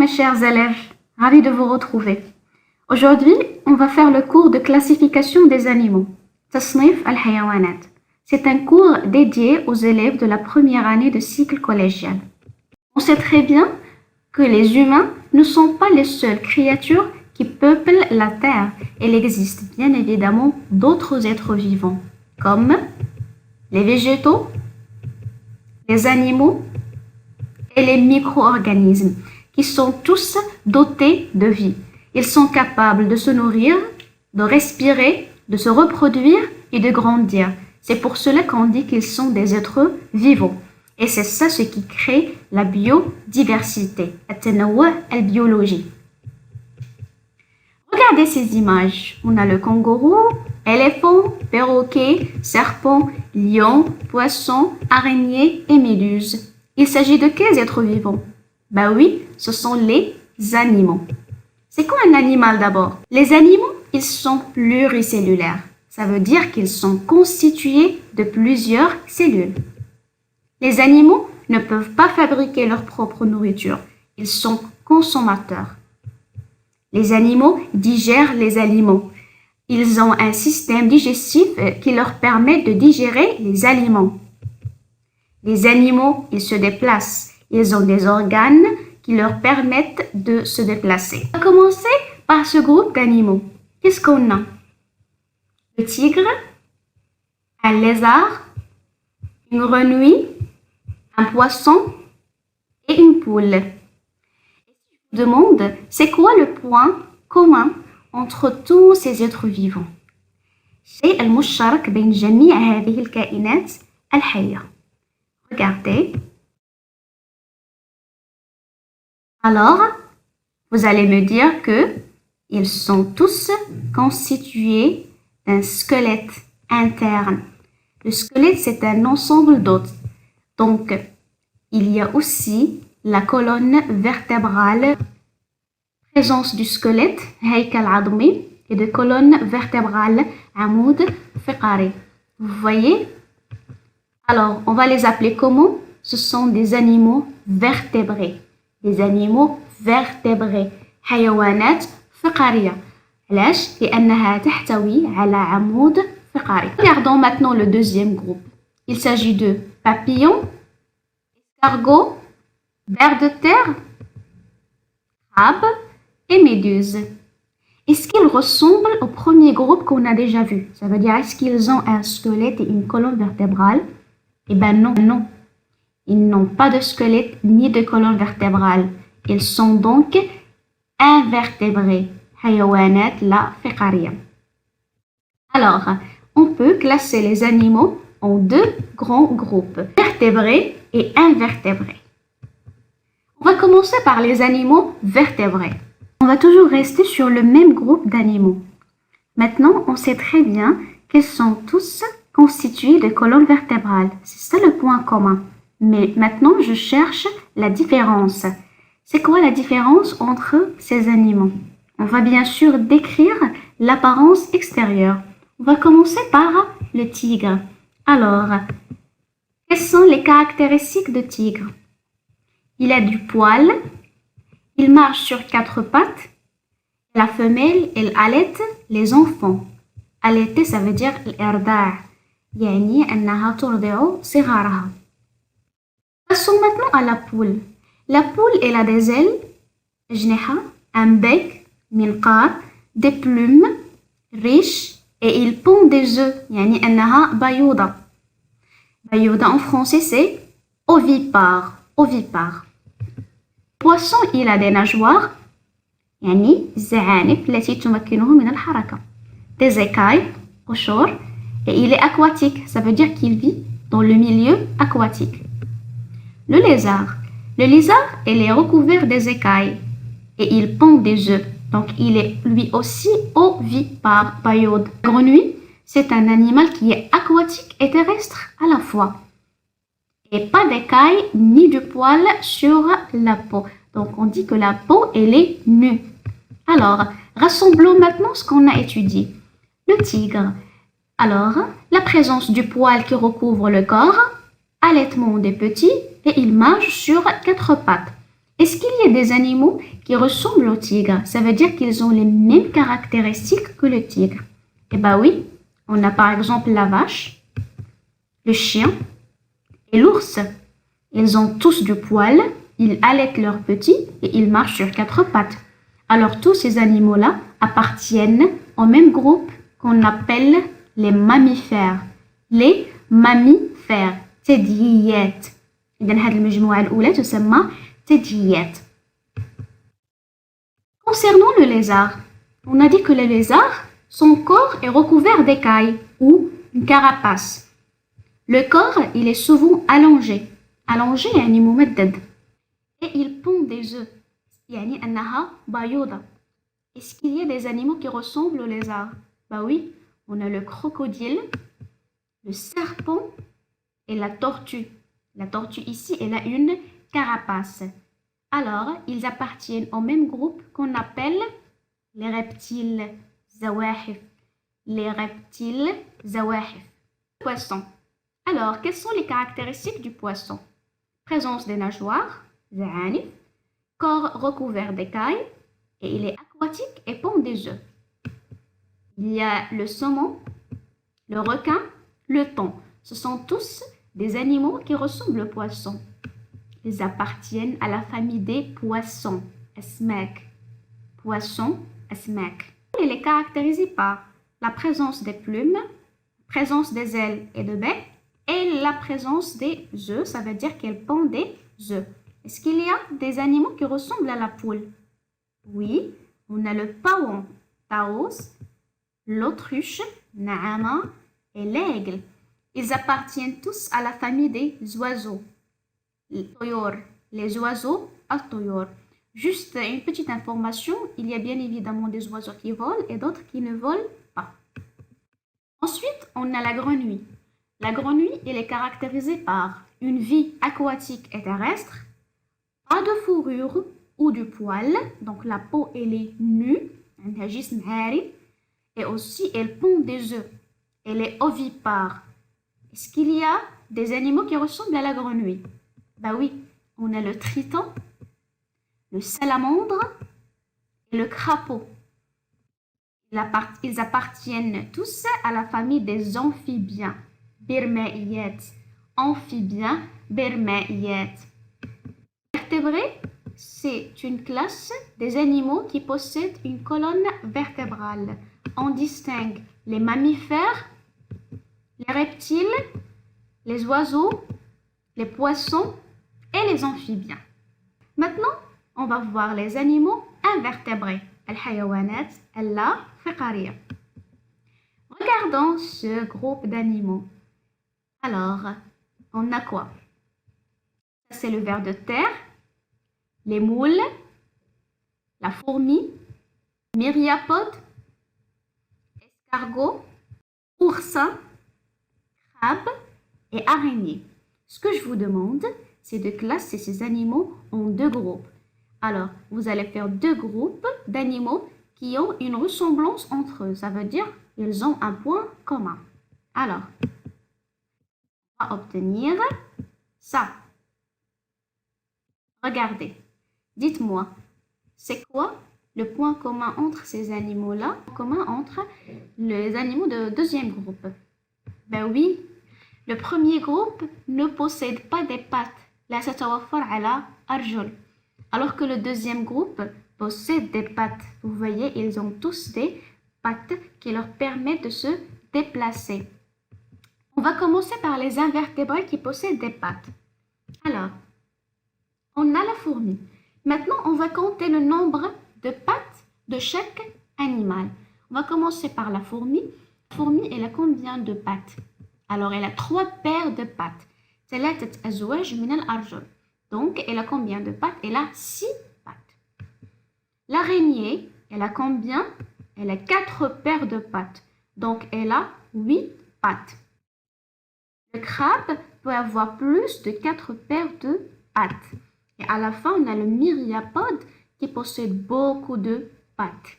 mes chers élèves, ravi de vous retrouver. Aujourd'hui, on va faire le cours de classification des animaux. Tasnif al-Hayawanat. C'est un cours dédié aux élèves de la première année de cycle collégial. On sait très bien que les humains ne sont pas les seules créatures qui peuplent la Terre. Il existe bien évidemment d'autres êtres vivants, comme les végétaux, les animaux et les micro-organismes, qui sont tous dotés de vie. Ils sont capables de se nourrir, de respirer, de se reproduire et de grandir. C'est pour cela qu'on dit qu'ils sont des êtres vivants. Et c'est ça ce qui crée la biodiversité, la biologie. Regardez ces images. On a le kangourou, éléphant, perroquet, serpent, lion, poisson, araignée et méduse. Il s'agit de quels êtres vivants? Ben oui, ce sont les animaux. C'est quoi un animal d'abord? Les animaux, ils sont pluricellulaires. Ça veut dire qu'ils sont constitués de plusieurs cellules. Les animaux ne peuvent pas fabriquer leur propre nourriture. Ils sont consommateurs. Les animaux digèrent les aliments. Ils ont un système digestif qui leur permet de digérer les aliments. Les animaux, ils se déplacent. Ils ont des organes qui leur permettent de se déplacer. On va commencer par ce groupe d'animaux. Qu'est-ce qu'on a? Le tigre, un lézard, une grenouille, un poisson et une poule. Je vous demande, c'est quoi le point commun entre tous ces êtres vivants? الشيء المشترك بين جميع هذه الكائنات الحية. Regardez. Alors, vous allez me dire que ils sont tous constitués d'un squelette interne. Le squelette, c'est un ensemble d'os. Donc, il y a aussi la colonne vertébrale, présence du squelette, هيكل عظمي, et de colonne vertébrale, عمود فقري. Vous voyez? Alors, on va les appeler comment? Ce sont des animaux vertébrés. Des animaux vertébrés. حيوانات فقرية. علاش؟ لأنها تحتوي على عمود فقري. Regardons maintenant le deuxième groupe. Il s'agit de papillons, escargots, vers de terre, crabes et méduses. Est-ce qu'ils ressemblent au premier groupe qu'on a déjà vu? Ça veut dire, est-ce qu'ils ont un squelette et une colonne vertébrale? Eh bien non, non. Ils n'ont pas de squelette ni de colonne vertébrale. Ils sont donc invertébrés. حيوانات لا فقارية. Alors, on peut classer les animaux en deux grands groupes, vertébrés et invertébrés. On va commencer par les animaux vertébrés. On va toujours rester sur le même groupe d'animaux. Maintenant, on sait très bien qu'ils sont tous constitués de colonnes vertébrales. C'est ça le point commun. Mais maintenant, je cherche la différence. C'est quoi la différence entre ces animaux? On va bien sûr décrire l'apparence extérieure. On va commencer par le tigre. Alors, quelles sont les caractéristiques de tigre? Il a du poil, il marche sur quatre pattes, la femelle, elle allaite les enfants. Allaiter, ça veut dire l'irda', يعني أنها ترضع صغارها. Passons maintenant à la poule. La poule, elle a des ailes, أجنحة, un bec, منقار, des plumes riches et il pond des œufs. يعني أنها بيوضة. بيوضة en français c'est ovipare. Ovipare. Poisson, il a des nageoires. يعني الزعانف التي تمكنه من الحركة. Des écailles, قشور. Et il est aquatique. Ça veut dire qu'il vit dans le milieu aquatique. Le lézard. Le lézard, il est recouvert des écailles et il pond des œufs. Donc, il est lui aussi ovipare, bayode. La grenouille, c'est un animal qui est aquatique et terrestre à la fois. Et pas d'écailles ni de poils sur la peau. Donc, on dit que la peau, elle est nue. Alors, rassemblons maintenant ce qu'on a étudié. Le tigre. Alors, la présence du poil qui recouvre le corps, allaitement des petits et il marche sur quatre pattes. Est-ce qu'il y a des animaux qui ressemblent au tigre? Ça veut dire qu'ils ont les mêmes caractéristiques que le tigre. Eh bien oui, on a par exemple la vache, le chien et l'ours. Ils ont tous du poil, ils allaitent leurs petits et ils marchent sur quatre pattes. Alors tous ces animaux-là appartiennent au même groupe qu'on appelle les mammifères. Les mammifères. ثدييات. إذا هذه المجموعة الأولى تسمى ثدييات. Concernant le lézard, on a dit que le lézard, son corps est recouvert d'écailles ou une carapace. Le corps, il est souvent allongé. Allongé يعني ممدد. Et il pond des œufs. يعني أنها بيوضة. Est-ce qu'il y a des animaux qui ressemblent au lézard? Bah oui, on a le crocodile, le serpent et la tortue. La tortue ici, elle a une carapace. Alors, ils appartiennent au même groupe qu'on appelle les reptiles zawahif. Les reptiles zawahif. Poisson. Alors, quelles sont les caractéristiques du poisson? Présence des nageoires, za'anif, corps recouvert d'écailles, et il est aquatique et pond des œufs. Il y a le saumon, le requin, le thon. Ce sont tous des animaux qui ressemblent aux poissons. Ils appartiennent à la famille des poissons, asmak. Poissons, asmak. Il est caractérisé par la présence des plumes, présence des ailes et de bec, et la présence des œufs, ça veut dire qu'elle pond des œufs. Est-ce qu'il y a des animaux qui ressemblent à la poule? Oui, on a le paon, taos, l'autruche, naama, et l'aigle. Ils appartiennent tous à la famille des oiseaux. Les oiseaux, al-toyor. Juste une petite information, il y a bien évidemment des oiseaux qui volent et d'autres qui ne volent pas. Ensuite, on a la grenouille. La grenouille, elle est caractérisée par une vie aquatique et terrestre, pas de fourrure ou du poil, donc la peau elle est nue, et aussi elle pond des œufs, elle est ovipare. Est-ce qu'il y a des animaux qui ressemblent à la grenouille? Bah oui, on a le triton, le salamandre et le crapaud. Ils appartiennent tous à la famille des amphibiens, birmaïyat. Amphibiens, birmaïyat. Vertébrés, c'est une classe des animaux qui possèdent une colonne vertébrale. On distingue les mammifères, les reptiles, les oiseaux, les poissons et les amphibiens. Maintenant, on va voir les animaux invertébrés. الحيوانات اللا فقارية. Regardons ce groupe d'animaux. Alors, on a quoi? C'est le ver de terre, les moules, la fourmi, myriapode, escargot, oursin, crabe et araignée. Ce que je vous demande, c'est de classer ces animaux en deux groupes. Alors, vous allez faire deux groupes d'animaux qui ont une ressemblance entre eux. Ça veut dire qu'ils ont un point commun. Alors, on va obtenir ça. Regardez, dites-moi, c'est quoi le point commun entre ces animaux-là, commun entre les animaux de deuxième groupe? Ben oui, le premier groupe ne possède pas des pattes. لا تتوفر على أرجل. Alors que le deuxième groupe possède des pattes. Vous voyez, ils ont tous des pattes qui leur permettent de se déplacer. On va commencer par les invertébrés qui possèdent des pattes. Alors, on a la fourmi. Maintenant, on va compter le nombre de pattes de chaque animal. On va commencer par la fourmi. La fourmi, elle a combien de pattes? Alors, elle a 3 paires de pattes. ثلاثة أزواج من الأرجل. Donc, elle a combien de pattes? Elle a 6 pattes. L'araignée, elle a combien? Elle a 4 paires de pattes. Donc, elle a 8 pattes. Le crabe peut avoir plus de 4 paires de pattes. Et à la fin, on a le myriapode qui possède beaucoup de pattes.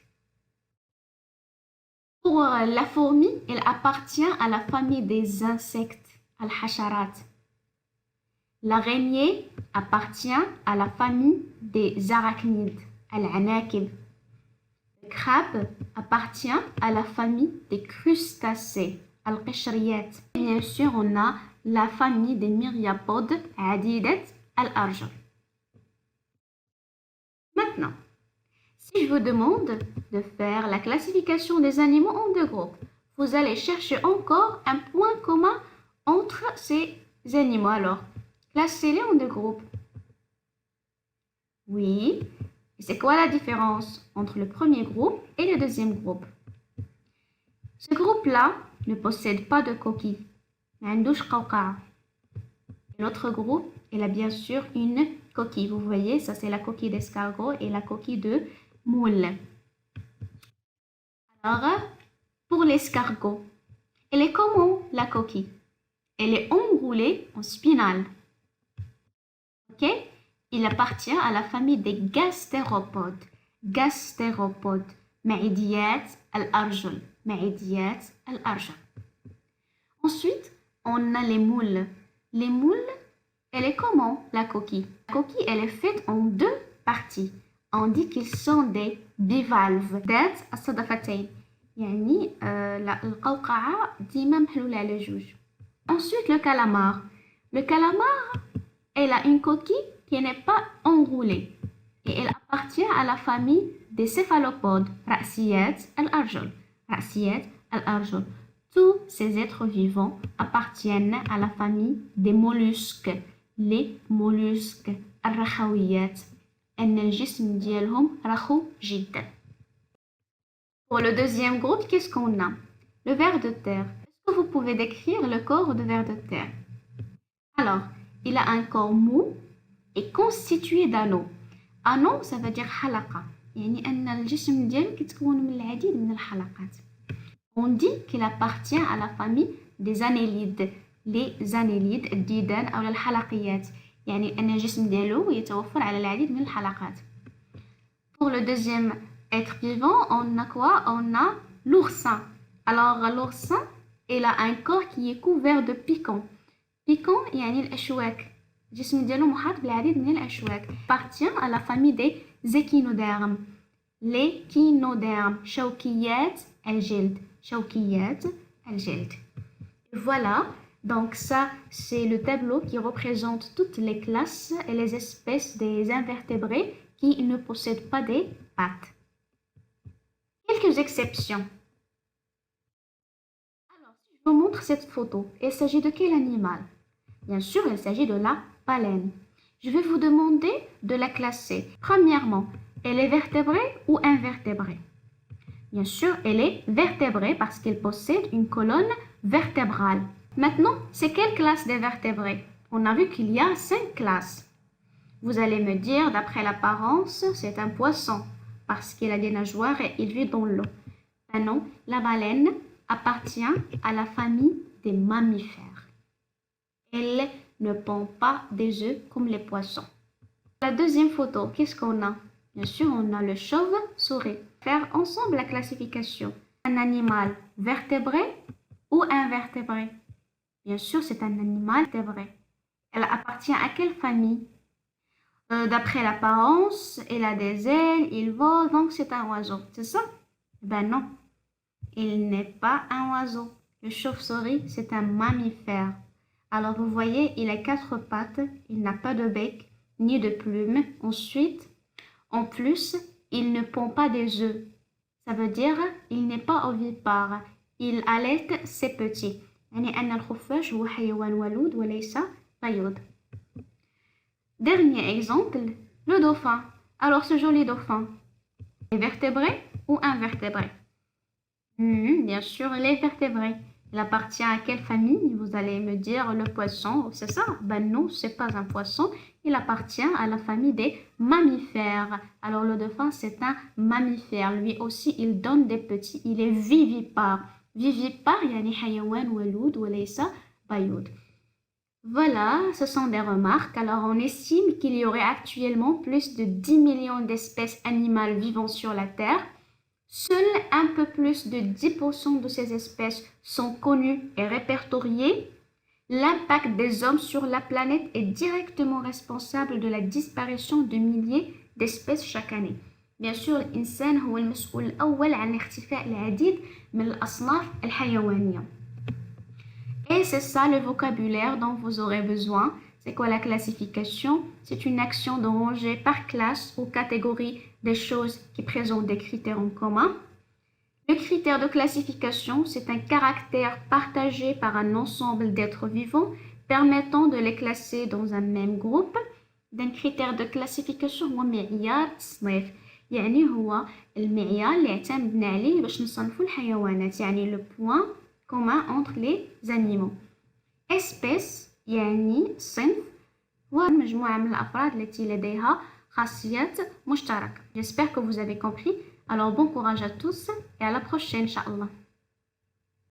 Pour la fourmi, elle appartient à la famille des insectes, al-hasharat. L'araignée appartient à la famille des arachnides, al-anakib. Le crabe appartient à la famille des crustacés, al-qishriyat. Bien sûr, on a la famille des myriapodes, adidat al-arjul. Maintenant, si je vous demande de faire la classification des animaux en deux groupes, vous allez chercher encore un point commun entre ces animaux. Alors, classez-les en deux groupes. Oui. Et c'est quoi la différence entre le premier groupe et le deuxième groupe? Ce groupe-là ne possède pas de coquille. L'autre groupe, il a bien sûr une coquille. Vous voyez, ça c'est la coquille d'escargot et la coquille de moule. Alors, pour l'escargot, elle est comment la coquille? Elle est enroulée en spinale. Ok? Il appartient à la famille des gastéropodes. Gastéropodes. Maïdiyat al-arjul. Maïdiyat al-arjul. Ensuite, on a les moules. Les moules, elle est comment la coquille? La coquille, elle est faite en deux parties. On dit qu'ils sont des bivalves. ذات الصدفتين. يعني القوقعة ديما محلولة على جوج. Ensuite, le calamar. Le calamar, elle a une coquille qui n'est pas enroulée. Et elle appartient à la famille des céphalopodes. Ra'siyat al-arjul. Ra'siyat al-arjul. Tous ces êtres vivants appartiennent à la famille des mollusques. Les mollusques. الرخويات. أن الجسم ديالهم رخو جدا. Pour le deuxième groupe, qu'est-ce qu'on a? Le ver de terre. Est-ce que vous pouvez décrire le corps de ver de terre? Alors, il a un corps mou et constitué d'anneaux. Anneaux, ça veut dire حلقة. يعني أن الجسم ديالك يتكون من العديد من الحلقات. On dit qu'il appartient à la famille des annélides. Les annélides, الديدان أو الحلقيات. يعني أن الجسم ديالو يتوفر على العديد من الحلقات. Pour le deuxième être vivant, on a quoi? On a l'oursin. Alors l'oursin, il a un corps qui est couvert de piquants. Piquants, يعني الأشواك. الجسم ديالو محاط بالعديد من الأشواك. Appartient à la famille des échinodermes. Les échinodermes. شوكيات الجلد. شوكيات الجلد. Voilà. Donc ça, c'est le tableau qui représente toutes les classes et les espèces des invertébrés qui ne possèdent pas des pattes. Quelques exceptions. Alors, si je vous montre cette photo, il s'agit de quel animal? Bien sûr, il s'agit de la baleine. Je vais vous demander de la classer. Premièrement, elle est vertébrée ou invertébrée? Bien sûr, elle est vertébrée parce qu'elle possède une colonne vertébrale. Maintenant, c'est quelle classe des vertébrés? On a vu qu'il y a 5 classes. Vous allez me dire, d'après l'apparence, c'est un poisson parce qu'il a des nageoires et il vit dans l'eau. Ben non, la baleine appartient à la famille des mammifères. Elle ne pond pas des œufs comme les poissons. La deuxième photo, qu'est-ce qu'on a? Bien sûr, on a le chauve-souris. Faire ensemble la classification. Un animal vertébré ou invertébré? Bien sûr, c'est un animal vertébré. Elle appartient à quelle famille? D'après l'apparence, elle a des ailes, il vole, donc c'est un oiseau. C'est ça? Ben non, il n'est pas un oiseau. Le chauve-souris, c'est un mammifère. Alors vous voyez, il a 4 pattes, il n'a pas de bec, ni de plumes. Ensuite, en plus, il ne pond pas des œufs. Ça veut dire il n'est pas ovipare. Il allaite ses petits. يعني أن الخفاش هو حيوان ولود وليس بيض. Dernier exemple, le dauphin. Alors ce joli dauphin, est vertébré ou invertébré? Bien sûr, il est vertébré. Il appartient à quelle famille? Vous allez me dire le poisson, c'est ça? Ben non, c'est pas un poisson. Il appartient à la famille des mammifères. Alors le dauphin, c'est un mammifère. Lui aussi, il donne des petits. Il est vivipare. Vivipare, يعني حيوان ولود وليس بيض. Voilà, ce sont des remarques. Alors on estime qu'il y aurait actuellement plus de 10 millions d'espèces animales vivant sur la Terre. Seuls un peu plus de 10% de ces espèces sont connues et répertoriées. L'impact des hommes sur la planète est directement responsable de la disparition de milliers d'espèces chaque année. Bien sûr الإنسان هو المسؤول الأول عن اختفاء العديد من الأصناف الحيوانية. Et c'est ça le vocabulaire dont vous aurez besoin. C'est quoi la classification? C'est une action de ranger par classe ou catégorie des choses qui présentent des critères en commun. Le critère de classification, c'est un caractère partagé par un ensemble d'êtres vivants permettant de les classer dans un même groupe. d'un critère de classification هو معيار التصنيف يعني هو المعيار اللي اعتمدنا عليه باش نصنفوا الحيوانات يعني le point commun entre les animaux. espèce يعني صنف هو مجموعة من الأفراد التي لديها خاصيات مشتركة. J'espère que vous avez compris. Alors bon courage à tous et à la prochaine, Inch'Allah.